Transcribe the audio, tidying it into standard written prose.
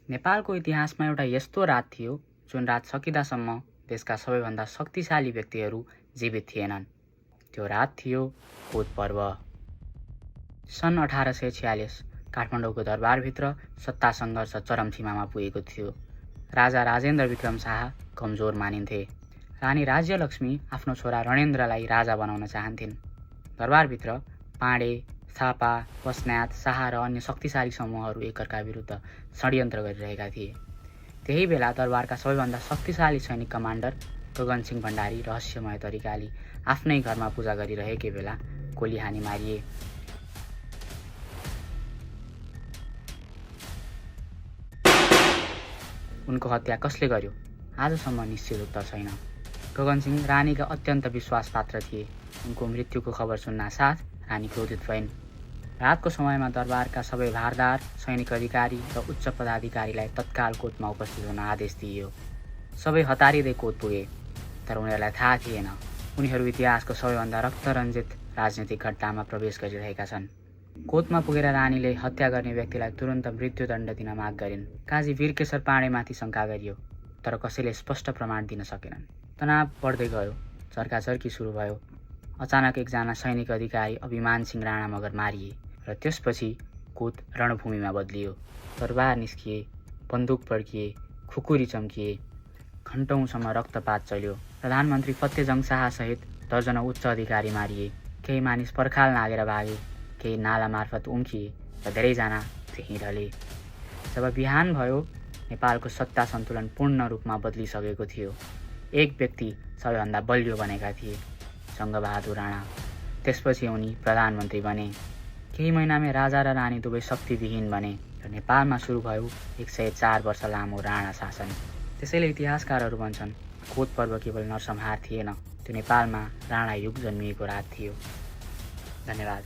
नेपालको इतिहासमा एउटा यस्तो रात थियो जुन रात सकिँदासम्म देशका सबैभन्दा शक्तिशाली व्यक्तिहरू जीवित थिएनन्। त्यो रात थियो कोत पर्व। सन् 1846 काठमाडौँको दरबारभित्र सत्ता सङ्घर्ष चरम सीमामा पुगेको थियो। राजा राजेन्द्र विक्रम शाह कमजोर मानिन्थे। रानी राज्यलक्ष्मी आफ्नो छोरा रणेन्द्रलाई राजा बनाउन चाहन्थिन्। दरबारभित्र पाँडे, थापा, बस्न्यात, शाह र अन्य शक्तिशाली समूहहरू एकअर्का विरुद्ध षड्यन्त्र गरिरहेका थिए। त्यही बेला दरबारका सबैभन्दा शक्तिशाली सैनिक कमान्डर गगनसिंह भण्डारी रहस्यमय तरिकाले आफ्नै घरमा पूजा गरिरहेकै बेला गोली हानी मारिए। उनको हत्या कसले गर्यो आजसम्म निश्चित उत्तर छैन। गगनसिंह रानीका अत्यन्त विश्वासपात्र थिए। उनको मृत्युको खबर सुन्नासाथ रानी क्रोधित भइन्। रातको समयमा दरबारका सबै भारदार, सैनिक अधिकारी र उच्च पदाधिकारीलाई तत्काल कोतमा उपस्थित हुन आदेश दिइयो। सबै हतारिँदै कोत पुगे, तर उनीहरूलाई थाहा थिएन उनीहरू इतिहासको सबैभन्दा रक्तरञ्जित राजनीतिक घटनामा प्रवेश गरिरहेका छन्। कोतमा पुगेर रानीले हत्या गर्ने व्यक्तिलाई तुरन्त मृत्युदण्ड दिन माग गरिन्। काजी वीरकेशर पाँडेमाथि शङ्का गरियो, तर कसैले स्पष्ट प्रमाण दिन सकेनन्। तनाव बढ्दै गयो, चर्काचर्की सुरु भयो। अचानक एकजना सैनिक अधिकारी अभिमान सिंह राणा मगर मारिए र त्यसपछि कोत रणभूमिमा बदलियो। दरबार निस्किए, बन्दुक पड्किए, खुकुरी चम्किए, घण्टौँसम्म रक्तपात चल्यो। प्रधानमन्त्री फतेजङ शाह सहित दर्जनौं उच्च अधिकारी मारिए। केही मानिस पर्खाल नागेर भागे, केही नाला मार्फत उम्किए र धेरैजना त्यहीँ ढले। जब बिहान भयो, नेपालको सत्ता सन्तुलन पूर्ण रूपमा बदलिसकेको थियो। एक व्यक्ति सबैभन्दा बलियो बनेका थिए, जङ्गबहादुर राणा। त्यसपछि उनी प्रधानमन्त्री बने। केही महिनामै राजा र रानी दुवै शक्तिविहीन बने र नेपालमा सुरु भयो 104 वर्ष लामो राणा शासन। त्यसैले इतिहासकारहरू भन्छन् कोत पर्व केवल नरसंहार थिएन, त्यो नेपालमा राणा युग जन्मिएको रात थियो। धन्यवाद।